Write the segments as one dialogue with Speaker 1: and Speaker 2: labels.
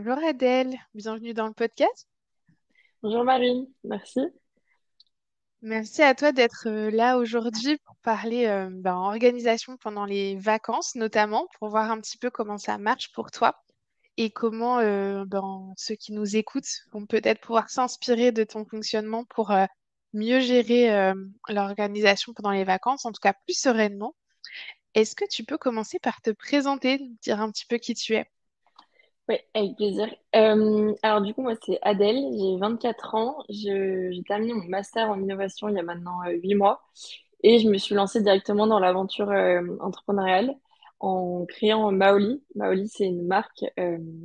Speaker 1: Bonjour Adèle, bienvenue dans le podcast.
Speaker 2: Bonjour Marine, merci.
Speaker 1: Merci à toi d'être là aujourd'hui pour parler organisation pendant les vacances notamment, pour voir un petit peu comment ça marche pour toi et comment ceux qui nous écoutent vont peut-être pouvoir s'inspirer de ton fonctionnement pour mieux gérer l'organisation pendant les vacances, en tout cas plus sereinement. Est-ce que tu peux commencer par te présenter, nous dire un petit peu qui tu es?
Speaker 2: Oui, avec plaisir. Alors du coup, moi c'est Adèle, j'ai 24 ans, j'ai terminé mon master en innovation il y a maintenant 8 mois et je me suis lancée directement dans l'aventure entrepreneuriale en créant Maoli. Maoli, c'est une marque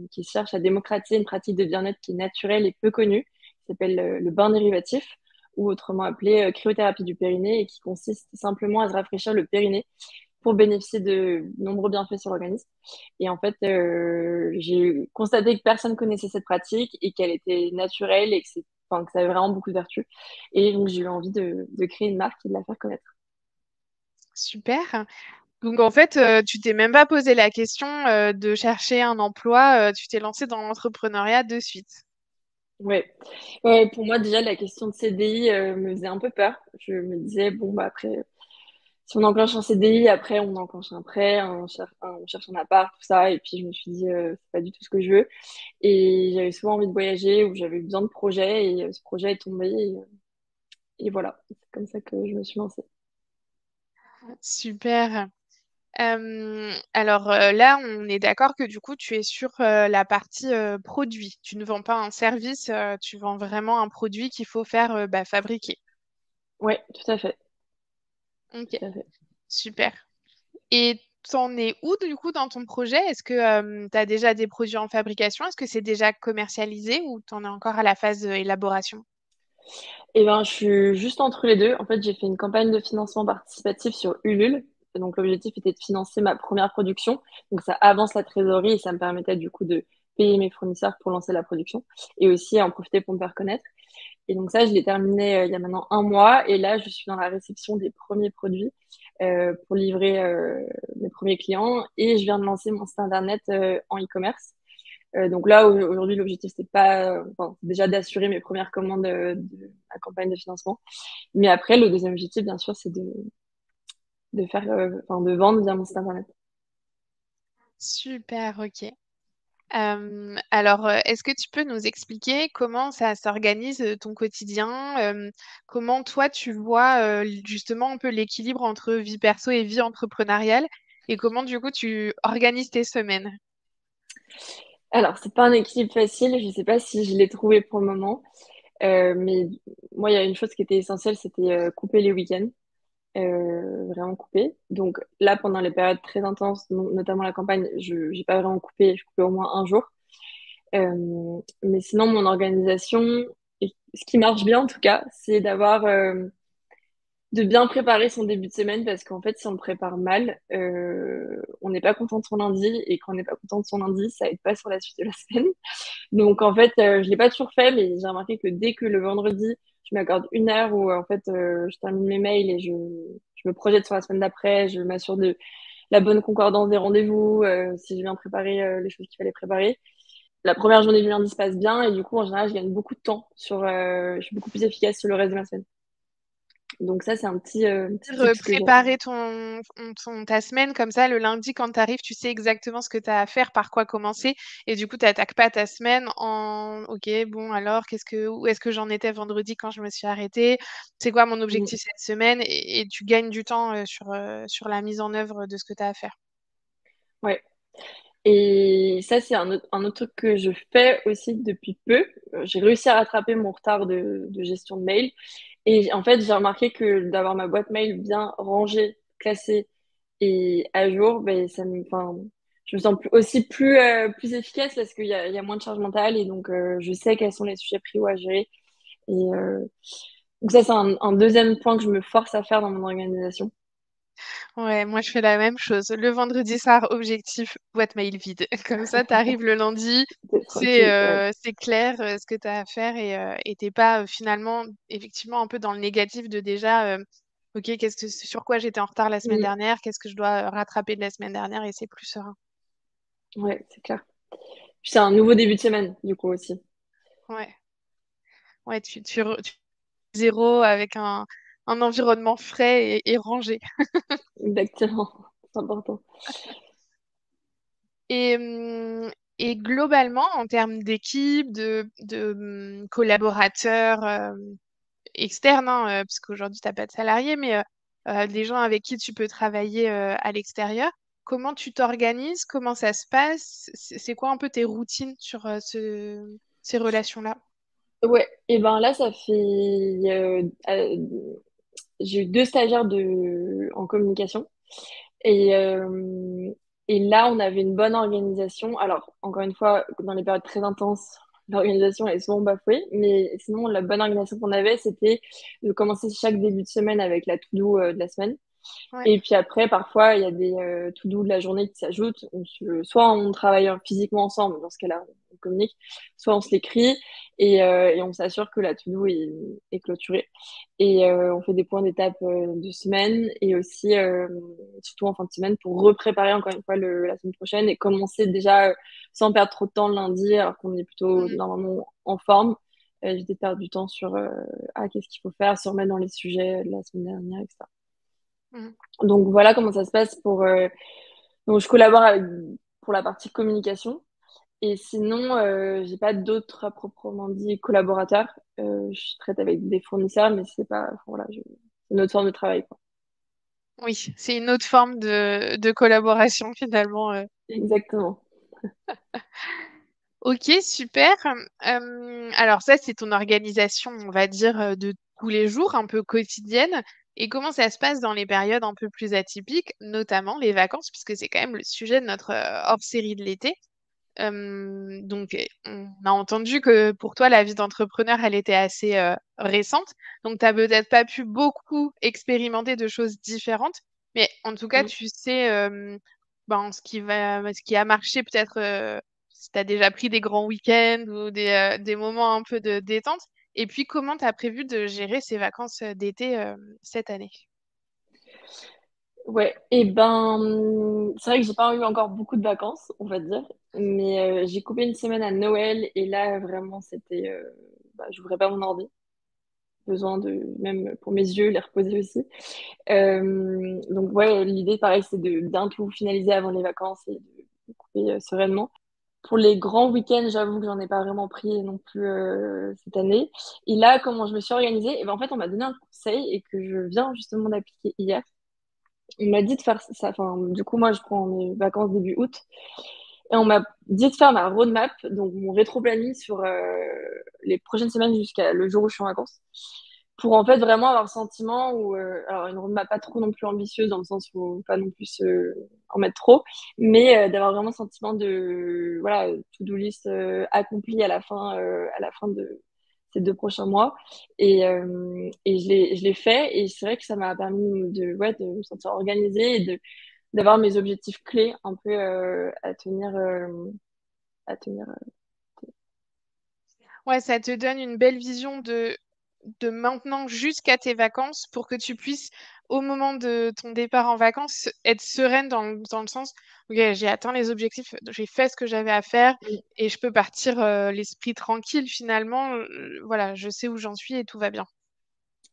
Speaker 2: qui cherche à démocratiser une pratique de bien-être qui est naturelle et peu connue, qui s'appelle le bain dérivatif ou autrement appelé cryothérapie du périnée et qui consiste simplement à se rafraîchir le périnée pour bénéficier de nombreux bienfaits sur l'organisme. Et en fait, j'ai constaté que personne connaissait cette pratique et qu'elle était naturelle et que ça avait vraiment beaucoup de vertus. Et donc, j'ai eu envie de créer une marque et de la faire connaître.
Speaker 1: Super. Donc en fait, tu t'es même pas posé la question de chercher un emploi, tu t'es lancé dans l'entrepreneuriat de suite.
Speaker 2: Ouais. Ouais, pour moi, déjà, la question de CDI me faisait un peu peur. Je me disais, bon, bah, après, si on enclenche un CDI, après, on enclenche un prêt, on cherche un appart, tout ça. Et puis, je me suis dit, c'est pas du tout ce que je veux. Et j'avais souvent envie de voyager ou j'avais besoin de projets et ce projet est tombé. Et voilà, c'est comme ça que je me suis lancée.
Speaker 1: Super. Alors là, on est d'accord que du coup, tu es sur la partie produit. Tu ne vends pas un service, tu vends vraiment un produit qu'il faut faire fabriquer.
Speaker 2: Ouais, tout à fait.
Speaker 1: Ok,
Speaker 2: Tout à fait.
Speaker 1: super. Et t'en es où du coup dans ton projet? Est-ce que tu as déjà des produits en fabrication? Est-ce que c'est déjà commercialisé ou t'en es encore à la phase d'élaboration?
Speaker 2: Et ben, je suis juste entre les deux. En fait, j'ai fait une campagne de financement participatif sur Ulule. Et donc, l'objectif était de financer ma première production. Donc, ça avance la trésorerie et ça me permettait du coup de payer mes fournisseurs pour lancer la production et aussi en profiter pour me faire connaître. Et donc, ça, je l'ai terminé il y a maintenant un mois. Et là, je suis dans la réception des premiers produits pour livrer mes premiers clients. Et je viens de lancer mon site internet en e-commerce. Donc là, aujourd'hui, l'objectif, c'est pas, enfin, c'est déjà d'assurer mes premières commandes de la campagne de financement. Mais après, le deuxième objectif, bien sûr, c'est de faire, enfin, de vendre via mon site internet.
Speaker 1: Super, ok. Est-ce que tu peux nous expliquer comment ça s'organise ton quotidien? Comment toi tu vois justement un peu l'équilibre entre vie perso et vie entrepreneuriale? Et comment du coup tu organises tes semaines?
Speaker 2: Alors, c'est pas un équilibre facile. Je sais pas si je l'ai trouvé pour le moment. Mais moi, il y a une chose qui était essentielle, c'était couper les week-ends. Vraiment couper. Donc là, pendant les périodes très intenses, notamment la campagne, je j'ai pas vraiment coupé. Je coupais au moins un jour. Mais sinon, mon organisation, et ce qui marche bien en tout cas, c'est de bien préparer son début de semaine parce qu'en fait, si on le prépare mal, on n'est pas content de son lundi et quand on n'est pas content de son lundi, ça aide pas sur la suite de la semaine. Donc en fait, je l'ai pas toujours fait, mais j'ai remarqué que dès que le vendredi, je m'accorde une heure où en fait, je termine mes mails et je me projette sur la semaine d'après, je m'assure de la bonne concordance des rendez-vous, si j'ai bien préparé les choses qu'il fallait préparer. La première journée du lundi se passe bien et du coup, en général, je gagne beaucoup de temps je suis beaucoup plus efficace sur le reste de ma semaine. Donc ça, c'est un petit tips que j'ai.
Speaker 1: Préparer ta semaine comme ça, le lundi quand tu arrives, tu sais exactement ce que tu as à faire, par quoi commencer, et du coup, tu n'attaques pas ta semaine en OK, bon, alors, où est-ce que j'en étais vendredi quand je me suis arrêtée? C'est quoi mon
Speaker 2: Mm,
Speaker 1: objectif cette semaine? Et tu gagnes du temps sur la mise en œuvre de ce que tu as à faire.
Speaker 2: ouais. Et ça, c'est un autre truc que je fais aussi depuis peu. J'ai réussi à rattraper mon retard de gestion de mail. Et en fait, j'ai remarqué que d'avoir ma boîte mail bien rangée, classée et à jour, ben, enfin, je me sens plus efficace parce qu'il y a moins de charge mentale et donc je sais quels sont les sujets prio à gérer. Et donc ça, c'est un deuxième point que je me force à faire dans mon organisation.
Speaker 1: Ouais, moi je fais la même chose. Le vendredi soir, objectif, boîte mail vide. Comme ça, tu arrives le lundi,
Speaker 2: C'est tranquille, ouais.
Speaker 1: c'est clair ce que tu as à faire et t'es pas finalement, effectivement, un peu dans le négatif de déjà, ok, sur quoi j'étais en retard la semaine
Speaker 2: Mm,
Speaker 1: dernière, qu'est-ce que je dois rattraper de la semaine dernière et c'est plus serein.
Speaker 2: ouais, c'est clair. Puis c'est un nouveau début de semaine, du coup aussi.
Speaker 1: Ouais, ouais, tu zéro avec un environnement frais et rangé.
Speaker 2: Exactement, c'est important.
Speaker 1: Et, et globalement, en termes d'équipe, de collaborateurs externes, hein, parce qu'aujourd'hui, tu n'as pas de salariés, mais des gens avec qui tu peux travailler à l'extérieur, comment tu t'organises? Comment ça se passe? C'est quoi un peu tes routines sur ces relations-là?
Speaker 2: Ouais, et ben là, ça fait. J'ai eu deux stagiaires en communication. Et, euh, et là, on avait une bonne organisation. Alors, encore une fois, dans les périodes très intenses, l'organisation est souvent bafouée. Mais sinon, la bonne organisation qu'on avait, c'était de commencer chaque début de semaine avec la to-do de la semaine.
Speaker 1: Ouais.
Speaker 2: Et puis après, parfois, il y a des to-do de la journée qui s'ajoutent. Soit on travaille physiquement ensemble, dans ce cas-là, on communique, soit on se l'écrit et on s'assure que la to-do est clôturée. Et on fait des points d'étape de semaine et aussi, surtout en fin de semaine, pour repréparer encore une fois la semaine prochaine et commencer déjà sans perdre trop de temps le lundi, alors qu'on est plutôt
Speaker 1: Mm,
Speaker 2: normalement en forme. Éviter de perdre du temps sur qu'est-ce qu'il faut faire, se remettre dans les sujets de la semaine dernière, etc.
Speaker 1: mm.
Speaker 2: Donc voilà comment ça se passe pour. Donc je collabore pour la partie communication. Et sinon, j'ai pas d'autres à proprement dit collaborateurs. Je traite avec des fournisseurs, mais c'est pas. Enfin, voilà, c'est une autre forme de travail, quoi.
Speaker 1: Oui, c'est une autre forme de collaboration finalement.
Speaker 2: Exactement.
Speaker 1: Ok, super. Alors ça, c'est ton organisation, on va dire, de tous les jours, un peu quotidienne. Et comment ça se passe dans les périodes un peu plus atypiques, notamment les vacances, puisque c'est quand même le sujet de notre hors-série de l'été. Donc, on a entendu que pour toi, la vie d'entrepreneur, elle était assez récente. Donc, tu n'as peut-être pas pu beaucoup expérimenter de choses différentes. Mais en tout cas,
Speaker 2: Mm.
Speaker 1: tu sais ben, ce qui a marché peut-être si tu as déjà pris des grands week-ends ou des moments un peu de détente. Et puis, comment tu as prévu de gérer ces vacances d'été cette année?
Speaker 2: Ouais. Et ben, c'est vrai que j'ai pas eu encore beaucoup de vacances, on va dire, mais j'ai coupé une semaine à Noël et là vraiment c'était, bah, j'ouvrais pas mon ordi. Besoin de même pour mes yeux les reposer aussi. Donc ouais, l'idée pareil, c'est de d'un tout finaliser avant les vacances et de couper sereinement. Pour les grands week-ends, j'avoue que j'en ai pas vraiment pris non plus cette année. Et là, comment je me suis organisée, et ben en fait, on m'a donné un conseil et que je viens justement d'appliquer hier. On m'a dit de faire ça. Enfin, du coup, moi, je prends mes vacances début août et on m'a dit de faire ma roadmap, donc mon rétro-planning sur les prochaines semaines jusqu'à le jour où je suis en vacances pour en fait vraiment avoir le sentiment où, alors une roadmap pas trop non plus ambitieuse dans le sens où faut pas non plus en mettre trop, mais d'avoir vraiment le sentiment de voilà to-do list accomplie à la fin de ces 2 prochains mois et je l'ai fait et c'est vrai que ça m'a permis de ouais de me sentir organisée et de d'avoir mes objectifs clés un peu à tenir.
Speaker 1: Ouais, ça te donne une belle vision de maintenant jusqu'à tes vacances pour que tu puisses, au moment de ton départ en vacances, être sereine dans le sens, ok, j'ai atteint les objectifs, j'ai fait ce que j'avais à faire et je peux partir l'esprit tranquille finalement. Voilà, je sais où j'en suis et tout va bien.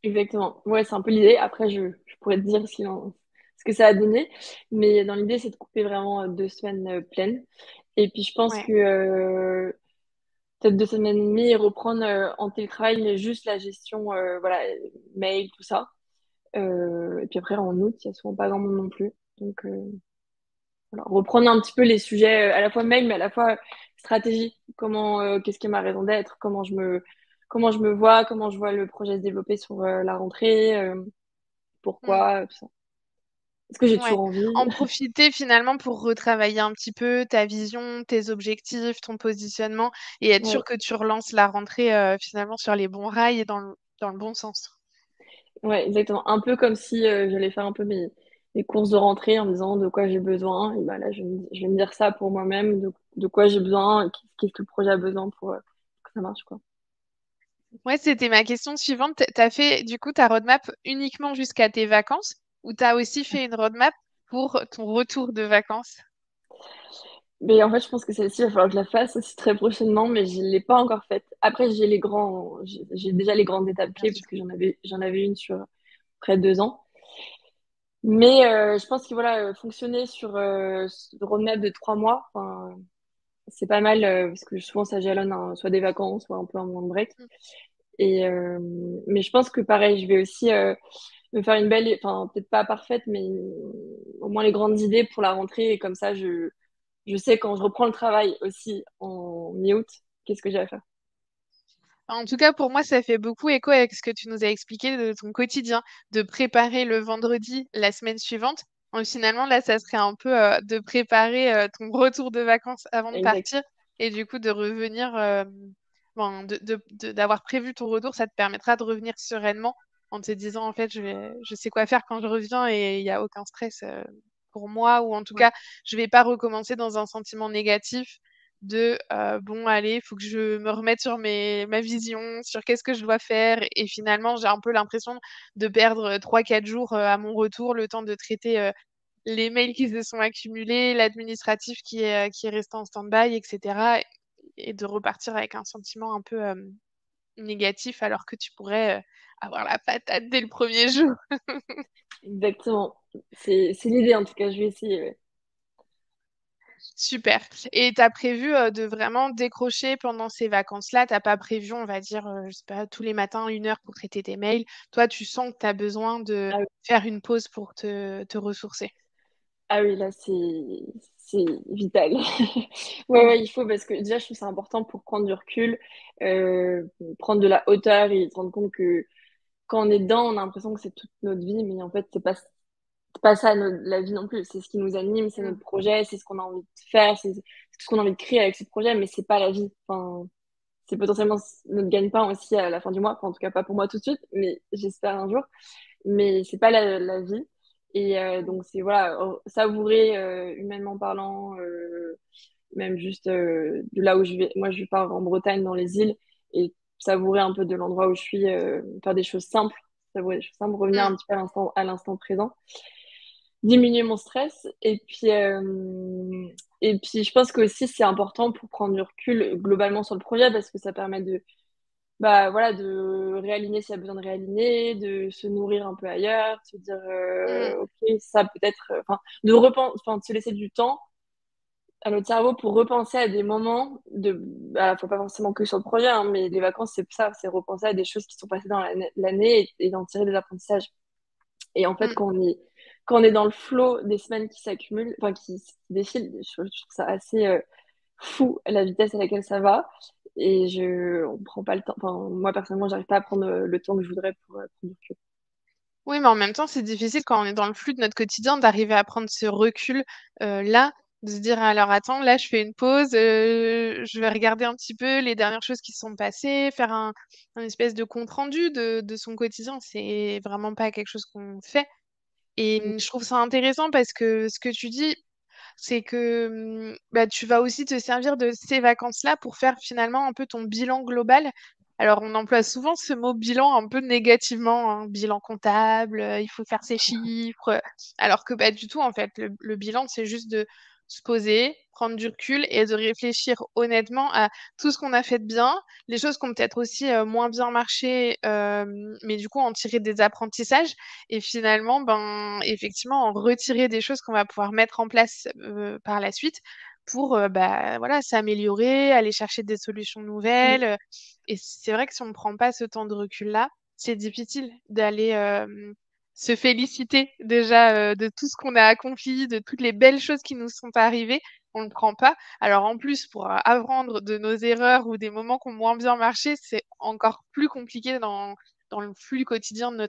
Speaker 2: Exactement. Ouais, c'est un peu l'idée. Après, je pourrais te dire ce que ça a donné. Mais dans l'idée, c'est de couper vraiment 2 semaines pleines. Et puis, je pense
Speaker 1: Ouais.
Speaker 2: que peut-être 2 semaines et demie et reprendre en télétravail, mais juste la gestion, voilà, mail, tout ça. Et puis après, en août, il n'y a souvent pas grand monde non plus. Donc, voilà, reprendre un petit peu les sujets, à la fois mail, mais à la fois stratégie. Comment, qu'est-ce qui est ma raison d'être? Comment je me vois? Comment je vois le projet se développer sur la rentrée?
Speaker 1: Mm.
Speaker 2: Pourquoi, tout ça. Est-ce que j'ai
Speaker 1: Ouais.
Speaker 2: toujours envie?
Speaker 1: En profiter finalement pour retravailler un petit peu ta vision, tes objectifs, ton positionnement et être sûr
Speaker 2: Ouais,
Speaker 1: que tu relances la rentrée finalement sur les bons rails et dans le bon sens.
Speaker 2: ouais, exactement. Un peu comme si j'allais faire un peu mes courses de rentrée en me disant de quoi j'ai besoin. Et ben là, je vais me dire ça pour moi-même, de quoi j'ai besoin, et qu'est-ce que le projet a besoin pour que ça marche, quoi.
Speaker 1: Ouais, c'était ma question suivante. T'as fait du coup ta roadmap uniquement jusqu'à tes vacances ou t'as aussi fait une roadmap pour ton retour de vacances?
Speaker 2: Mais en fait, je pense que celle-ci, il va falloir que je la fasse aussi très prochainement, mais je ne l'ai pas encore faite. Après, j'ai déjà les grandes étapes
Speaker 1: Bien
Speaker 2: clés
Speaker 1: sûr.
Speaker 2: parce que j'en avais une sur près de 2 ans. Mais je pense que voilà, fonctionner sur ce roadmap de 3 mois, enfin, c'est pas mal parce que souvent ça jalonne soit des vacances, soit un peu un moment de break.
Speaker 1: Mm.
Speaker 2: Et mais je pense que pareil, je vais aussi me faire une belle, enfin peut-être pas parfaite, mais au moins les grandes idées pour la rentrée. Et comme ça, je sais quand je reprends le travail aussi en mi-août, qu'est-ce que j'ai à faire.
Speaker 1: En tout cas, pour moi, ça fait beaucoup écho avec ce que tu nous as expliqué de ton quotidien, de préparer le vendredi la semaine suivante. Donc, finalement, là, ça serait un peu de préparer ton retour de vacances avant de
Speaker 2: Exact.
Speaker 1: partir et du coup de revenir, bon, d'avoir prévu ton retour, ça te permettra de revenir sereinement en te disant, en fait, je sais quoi faire quand je reviens et il n'y a aucun stress pour moi ou en tout
Speaker 2: Ouais.
Speaker 1: cas, je vais pas recommencer dans un sentiment négatif de bon allez, il faut que je me remette sur ma vision, sur qu'est-ce que je dois faire et finalement j'ai un peu l'impression de perdre 3-4 jours à mon retour, le temps de traiter les mails qui se sont accumulés, l'administratif qui est resté en stand-by, etc. Et de repartir avec un sentiment un peu négatif alors que tu pourrais avoir la patate dès le premier jour.
Speaker 2: Exactement. C'est l'idée en tout cas, je vais essayer. Ouais.
Speaker 1: Super. Et tu as prévu de vraiment décrocher pendant ces vacances-là? T'as pas prévu, on va dire, je sais pas, tous les matins 1 heure pour traiter tes mails. Toi, tu sens que tu as besoin de
Speaker 2: Ah oui,
Speaker 1: faire une pause pour te ressourcer.
Speaker 2: ah oui, là c'est vital. Ouais, ouais, il faut parce que déjà je trouve ça important pour prendre du recul, euh, prendre de la hauteur et se rendre compte que quand on est dedans, on a l'impression que c'est toute notre vie, mais en fait c'est pas ça la vie non plus. C'est ce qui nous anime, c'est
Speaker 1: Mm.
Speaker 2: notre projet, c'est ce qu'on a envie de faire, c'est tout ce qu'on a envie de créer avec ce projet, mais c'est pas la vie. Enfin, c'est potentiellement notre gagne-pain aussi à la fin du mois. Enfin, en tout cas, pas pour moi tout de suite, mais j'espère un jour. Mais c'est pas la vie. Et donc, c'est voilà, savourer humainement parlant, même juste de là où je vais. Moi, je pars en Bretagne, dans les îles, et savourer un peu de l'endroit où je suis, faire des choses simples, savourer des choses simples, revenir
Speaker 1: Mm.
Speaker 2: un petit peu à l'instant présent, diminuer mon stress. Et puis, je pense que aussi c'est important pour prendre du recul globalement sur le projet parce que ça permet de, bah, voilà, de réaligner s'il y a besoin de réaligner, de se nourrir un peu ailleurs, de se dire,
Speaker 1: Mm.
Speaker 2: ok, ça peut-être, enfin, de repenser, enfin, de se laisser du temps à notre cerveau pour repenser à des moments de, bah, faut pas forcément que sur le projet, hein, mais les vacances, c'est ça, c'est repenser à des choses qui sont passées dans l'année et d'en tirer des apprentissages. Et en fait,
Speaker 1: Mm.
Speaker 2: quand on est dans le flot des semaines qui s'accumulent, enfin qui défilent, je trouve ça assez fou la vitesse à laquelle ça va. Et on prend pas le temps. Enfin, moi personnellement, j'arrive pas à prendre le temps que je voudrais pour prendre du recul.
Speaker 1: Oui, mais en même temps, c'est difficile quand on est dans le flux de notre quotidien d'arriver à prendre ce recul là, de se dire alors attends, là je fais une pause, je vais regarder un petit peu les dernières choses qui se sont passées, faire un espèce de compte rendu de son quotidien. C'est vraiment pas quelque chose qu'on fait. Et
Speaker 2: Mm,
Speaker 1: je trouve ça intéressant parce que ce que tu dis, c'est que bah, tu vas aussi te servir de ces vacances-là pour faire finalement un peu ton bilan global. Alors, on emploie souvent ce mot bilan un peu négativement, hein, bilan comptable, il faut faire ses chiffres, alors que pas du tout, en fait. Le bilan, c'est juste de se poser, prendre du recul et de réfléchir honnêtement à tout ce qu'on a fait de bien, les choses qui ont peut-être aussi moins bien marché, mais du coup, en tirer des apprentissages et finalement, ben, effectivement, en retirer des choses qu'on va pouvoir mettre en place par la suite pour bah, voilà, s'améliorer, aller chercher des solutions
Speaker 2: mm,
Speaker 1: nouvelles. Et c'est vrai que si on ne prend pas ce temps de recul-là, c'est difficile d'aller se féliciter déjà de tout ce qu'on a accompli, de toutes les belles choses qui nous sont arrivées. On ne le prend pas. Alors en plus, pour apprendre de nos erreurs ou des moments qui ont moins bien marché, c'est encore plus compliqué dans le flux quotidien de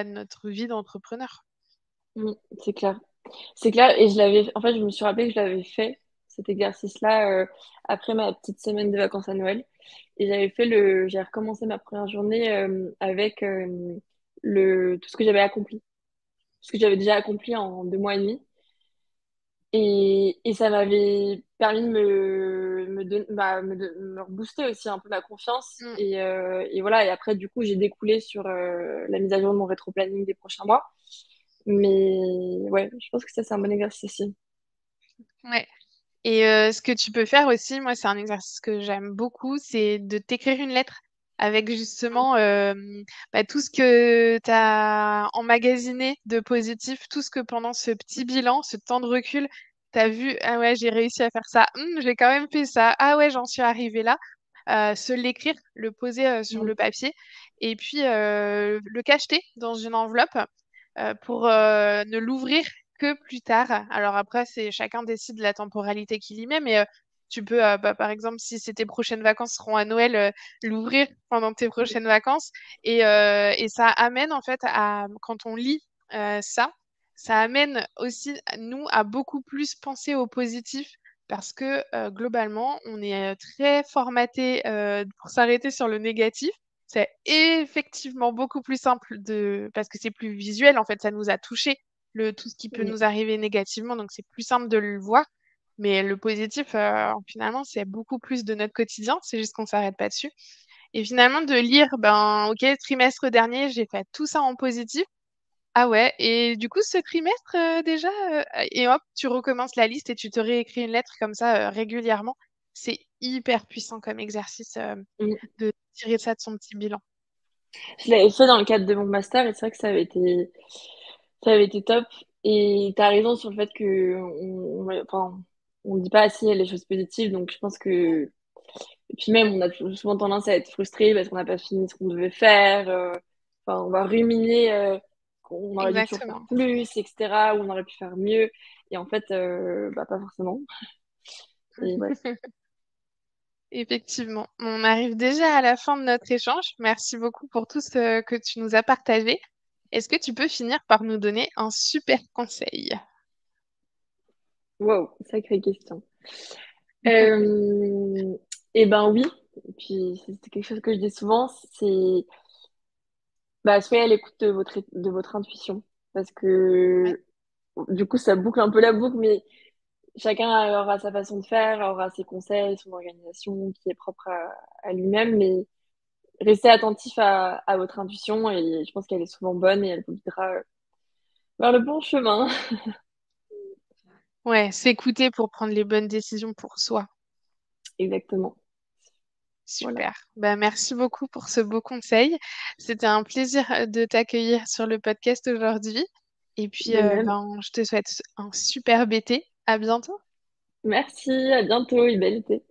Speaker 1: notre vie d'entrepreneur.
Speaker 2: mm, c'est clair. C'est clair. Et en fait, je me suis rappelé que je l'avais fait, cet exercice-là, après ma petite semaine de vacances à Noël. Et j'ai recommencé ma première journée avec tout ce que j'avais accompli. Ce que j'avais déjà accompli en 2 mois et demi. Et ça m'avait permis de me rebooster aussi un peu ma confiance.
Speaker 1: Mm.
Speaker 2: Et voilà, et après, du coup, j'ai découlé sur la mise à jour de mon rétro-planning des prochains mois. Mais ouais, je pense que ça, c'est un bon exercice aussi.
Speaker 1: Ouais. Et ce que tu peux faire aussi, moi, c'est un exercice que j'aime beaucoup, c'est de t'écrire une lettre avec justement tout ce que tu as emmagasiné de positif, tout ce que pendant ce petit bilan, ce temps de recul, tu as vu, ah ouais, j'ai réussi à faire ça, j'ai quand même fait ça, ah ouais, j'en suis arrivée là. Se l'écrire, le poser sur
Speaker 2: Mm.
Speaker 1: le papier et puis le cacheter dans une enveloppe pour ne l'ouvrir que plus tard. Alors après, c'est chacun décide la temporalité qu'il y met, mais tu peux, par exemple, si c'est tes prochaines vacances seront à Noël, l'ouvrir pendant tes prochaines vacances. Et ça amène en fait à, quand on lit ça, ça amène aussi nous à beaucoup plus penser au positif. Parce que globalement, on est très formaté pour s'arrêter sur le négatif. C'est effectivement beaucoup plus simple parce que c'est plus visuel, en fait, ça nous a touché tout ce qui peut
Speaker 2: Oui.
Speaker 1: nous arriver négativement, donc c'est plus simple de le voir. Mais le positif, finalement, c'est beaucoup plus de notre quotidien, c'est juste qu'on s'arrête pas dessus. Et finalement, de lire, ben, ok, trimestre dernier, j'ai fait tout ça en positif. Ah ouais, et du coup, ce trimestre déjà, et hop, tu recommences la liste et tu te réécris une lettre comme ça régulièrement. C'est hyper puissant comme exercice
Speaker 2: Mm.
Speaker 1: de tirer ça de son petit bilan.
Speaker 2: Je l'avais fait dans le cadre de mon master et c'est vrai que ça avait été top. Et tu as raison sur le fait que enfin, on dit pas assez les choses positives. Donc je pense que. Et puis même, on a souvent tendance à être frustré parce qu'on n'a pas fini ce qu'on devait faire. Enfin, on va ruminer qu'on aurait dû toujours faire
Speaker 1: Exactement.
Speaker 2: plus, etc. Ou on aurait pu faire mieux. Et en fait, bah, pas forcément. Et ouais,
Speaker 1: Effectivement. On arrive déjà à la fin de notre échange. Merci beaucoup pour tout ce que tu nous as partagé. Est-ce que tu peux finir par nous donner un super conseil?
Speaker 2: wow, sacrée question. Euh, eh ben oui, et puis c'est quelque chose que je dis souvent, c'est bah, soyez à l'écoute de votre intuition. Parce
Speaker 1: Ouais.
Speaker 2: que du coup, ça boucle un peu la boucle, mais chacun aura sa façon de faire, aura ses conseils, son organisation qui est propre à lui-même. Mais restez attentif à votre intuition et je pense qu'elle est souvent bonne et elle vous guidera vers le bon chemin.
Speaker 1: Ouais, s'écouter pour prendre les bonnes décisions pour soi.
Speaker 2: Exactement. Voilà.
Speaker 1: Super. Bah, merci beaucoup pour ce beau conseil. C'était un plaisir de t'accueillir sur le podcast aujourd'hui. Et puis,
Speaker 2: De même.
Speaker 1: ben, je te souhaite un super été. À bientôt.
Speaker 2: Merci, à bientôt et belle été.